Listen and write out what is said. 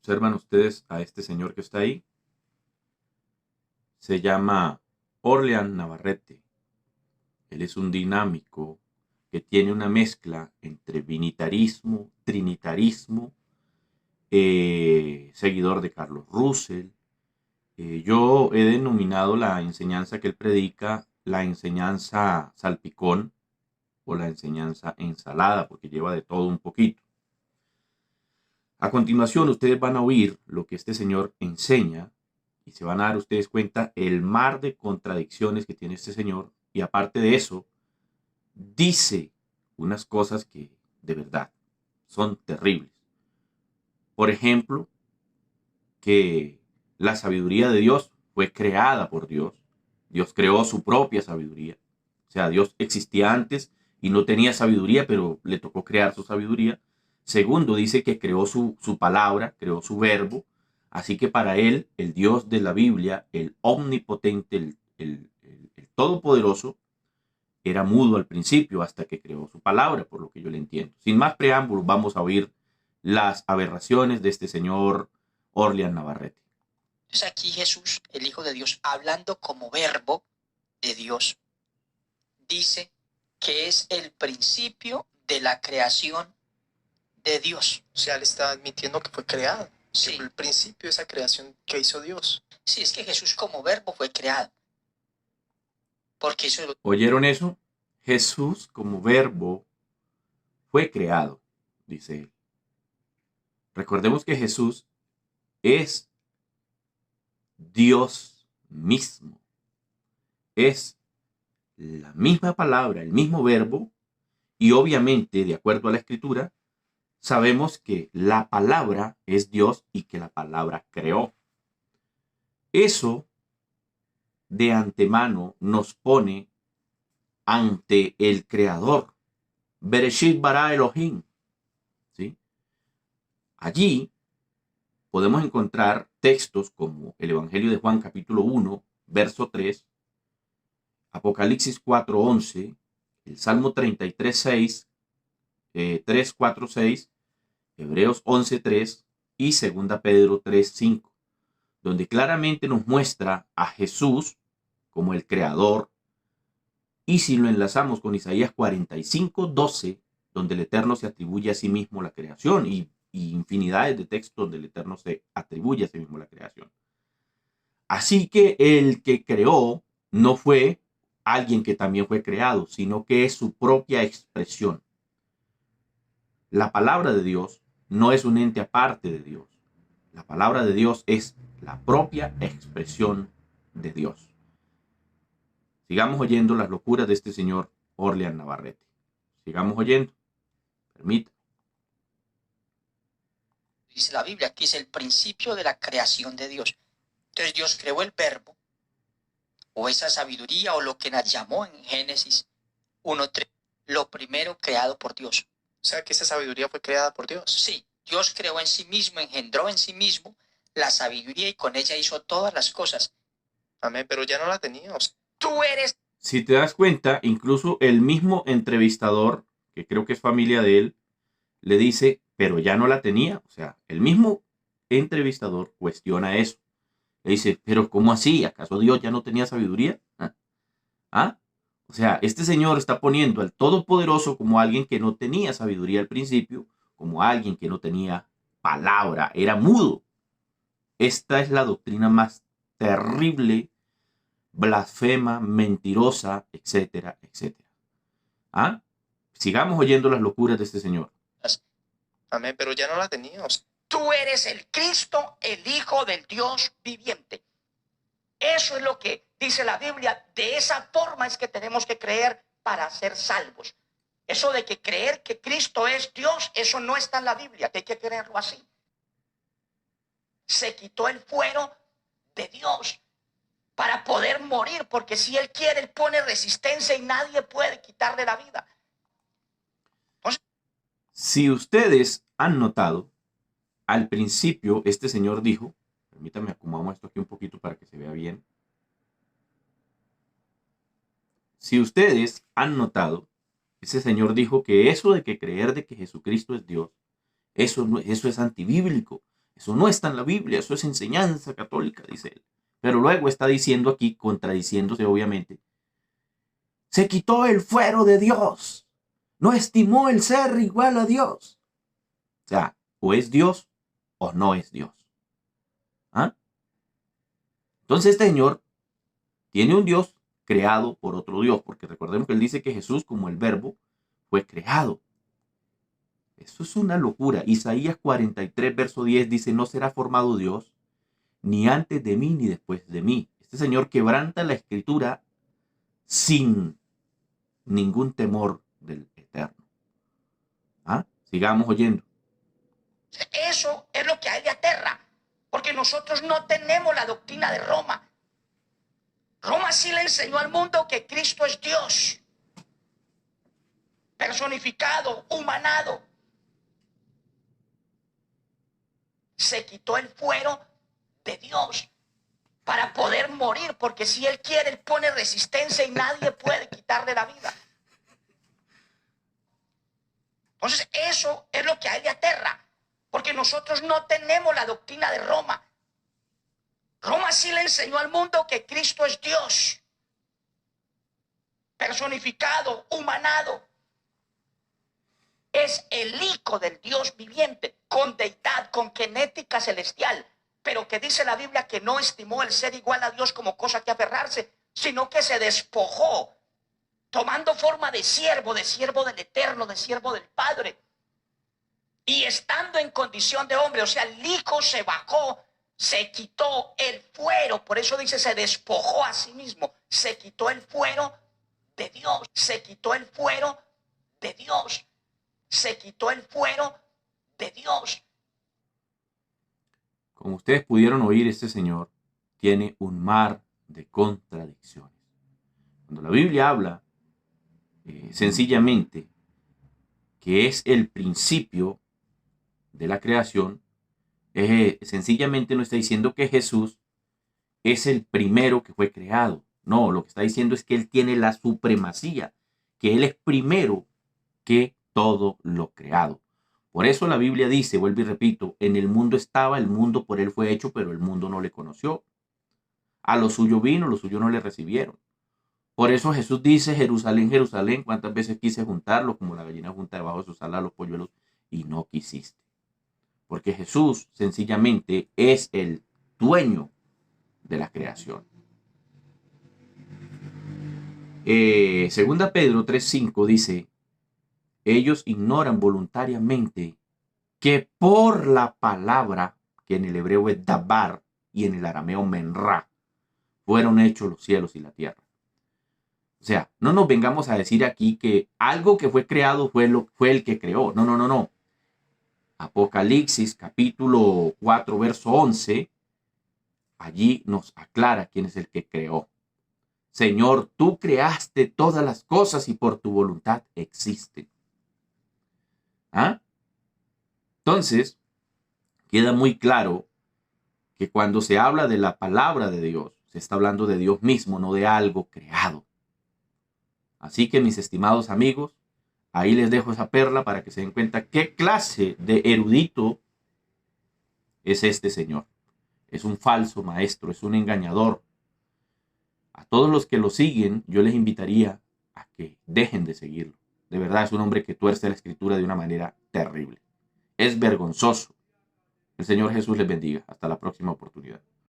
Observan ustedes a este señor que está ahí. Se llama Orlean Navarrete. Él es un dinámico que tiene una mezcla entre binitarismo, trinitarismo, seguidor de Carlos Russell. Yo he denominado la enseñanza que él predica la enseñanza salpicón o la enseñanza ensalada, porque lleva de todo un poquito. A continuación, ustedes van a oír lo que este señor enseña y se van a dar ustedes cuenta el mar de contradicciones que tiene este señor, y aparte de eso, dice unas cosas que de verdad son terribles. Por ejemplo, que la sabiduría de Dios fue creada por Dios. Dios creó su propia sabiduría. O sea, Dios existía antes y no tenía sabiduría, pero le tocó crear su sabiduría. Segundo, dice que creó su palabra, creó su verbo. Así que para él, el Dios de la Biblia, el omnipotente, el todopoderoso, era mudo al principio hasta que creó su palabra, por lo que yo le entiendo. Sin más preámbulos, vamos a oír las aberraciones de este señor Orlean Navarrete. Es aquí Jesús, el Hijo de Dios, hablando como verbo de Dios, dice que es el principio de la creación de Dios. O sea, él está admitiendo que fue creado. Sí. El principio de esa creación que hizo Dios. Sí, es que Jesús como verbo fue creado. Porque eso... ¿Oyeron eso? Jesús como verbo fue creado, dice él. Recordemos que Jesús es Dios mismo. Es la misma palabra, el mismo verbo, y obviamente, de acuerdo a la Escritura, sabemos que la palabra es Dios y que la palabra creó. Eso de antemano nos pone ante el Creador. Bereshit bara Elohim. ¿Sí? Allí podemos encontrar textos como el Evangelio de Juan capítulo 1, verso 3, Apocalipsis 4, 11, el Salmo 33, 6, 3, 4, 6, Hebreos 11, 3 y 2 Pedro 3, 5, donde claramente nos muestra a Jesús como el creador. Y si lo enlazamos con Isaías 45, 12, donde el Eterno se atribuye a sí mismo la creación, y infinidades de textos donde el Eterno se atribuye a sí mismo la creación. Así que el que creó no fue alguien que también fue creado, sino que es su propia expresión. La palabra de Dios no es un ente aparte de Dios. La palabra de Dios es la propia expresión de Dios. Sigamos oyendo las locuras de este señor Orlean Navarrete. Sigamos oyendo. Permítame. Dice la Biblia que es el principio de la creación de Dios. Entonces Dios creó el verbo, o esa sabiduría, o lo que nos llamó en Génesis 1:3, lo primero creado por Dios. O sea, que esa sabiduría fue creada por Dios. Sí, Dios creó en sí mismo, engendró en sí mismo la sabiduría y con ella hizo todas las cosas. Amén, pero ya no la teníamos. Tú eres... Si te das cuenta, incluso el mismo entrevistador, que creo que es familia de él, le dice, pero ya no la tenía. O sea, el mismo entrevistador cuestiona eso. Le dice, pero ¿cómo así? ¿Acaso Dios ya no tenía sabiduría? ¿Ah? O sea, este señor está poniendo al Todopoderoso como alguien que no tenía sabiduría al principio, como alguien que no tenía palabra, era mudo. Esta es la doctrina más terrible, blasfema, mentirosa, etcétera, etcétera. ¿Ah? Sigamos oyendo las locuras de este señor. Amén, pero ya no la teníamos. Tú eres el Cristo, el Hijo del Dios viviente. Eso es lo que dice la Biblia. De esa forma es que tenemos que creer para ser salvos. Eso de que creer que Cristo es Dios, eso no está en la Biblia, que hay que creerlo así. Se quitó el fuero de Dios para poder morir, porque si Él quiere, Él pone resistencia y nadie puede quitarle la vida. Entonces, si ustedes han notado, al principio este señor dijo, permítanme acomodamos esto aquí un poquito para que se vea bien. Si ustedes han notado, ese señor dijo que eso de que creer de que Jesucristo es Dios, eso es antibíblico. Eso no está en la Biblia, eso es enseñanza católica, dice él. Pero luego está diciendo aquí, contradiciéndose obviamente, se quitó el fuero de Dios, no estimó el ser igual a Dios. O sea, o es Dios o no es Dios. ¿Ah? Entonces este señor tiene un Dios creado por otro Dios, porque recordemos que él dice que Jesús, como el verbo, fue creado. Eso es una locura. Isaías 43, verso 10 dice, no será formado Dios, ni antes de mí, ni después de mí. Este señor quebranta la escritura sin ningún temor del Eterno. ¿Ah? Sigamos oyendo. Eso es lo que a él le aterra, porque nosotros no tenemos la doctrina de Roma. Roma sí le enseñó al mundo que Cristo es Dios, personificado, humanado. Se quitó el fuero de Dios para poder morir, porque si él quiere, él pone resistencia y nadie puede quitarle la vida. Entonces eso es lo que a él le aterra, porque nosotros no tenemos la doctrina de Roma. Roma sí le enseñó al mundo que Cristo es Dios, personificado, humanado. Es el Hijo del Dios viviente, con deidad, con genética celestial, pero que dice la Biblia que no estimó el ser igual a Dios como cosa que aferrarse, sino que se despojó, tomando forma de siervo del Eterno, de siervo del Padre. Y estando en condición de hombre, o sea, el Hijo se bajó, se quitó el fuero, por eso dice se despojó a sí mismo, se quitó el fuero de Dios, se quitó el fuero de Dios, se quitó el fuero de Dios. Como ustedes pudieron oír, este señor tiene un mar de contradicciones. Cuando la Biblia habla sencillamente que es el principio de la creación, sencillamente no está diciendo que Jesús es el primero que fue creado. No, lo que está diciendo es que él tiene la supremacía, que él es primero que todo lo creado. Por eso la Biblia dice, vuelvo y repito, en el mundo estaba, el mundo por él fue hecho, pero el mundo no le conoció. A lo suyo vino, los suyos no le recibieron. Por eso Jesús dice, Jerusalén, Jerusalén, cuántas veces quise juntarlo, como la gallina junta debajo de sus alas los polluelos, y no quisiste. Porque Jesús sencillamente es el dueño de la creación. Segunda Pedro 3:5 dice, ellos ignoran voluntariamente que por la palabra, que en el hebreo es dabar y en el arameo menra, fueron hechos los cielos y la tierra. O sea, no nos vengamos a decir aquí que algo que fue creado fue el que creó. No, no, no, no. Apocalipsis capítulo 4, verso 11, allí nos aclara quién es el que creó. Señor, tú creaste todas las cosas y por tu voluntad existen. ¿Ah? Entonces, queda muy claro que cuando se habla de la palabra de Dios, se está hablando de Dios mismo, no de algo creado. Así que, mis estimados amigos, ahí les dejo esa perla para que se den cuenta qué clase de erudito es este señor. Es un falso maestro, es un engañador. A todos los que lo siguen, yo les invitaría a que dejen de seguirlo. De verdad es un hombre que tuerce la escritura de una manera terrible. Es vergonzoso. El Señor Jesús les bendiga. Hasta la próxima oportunidad.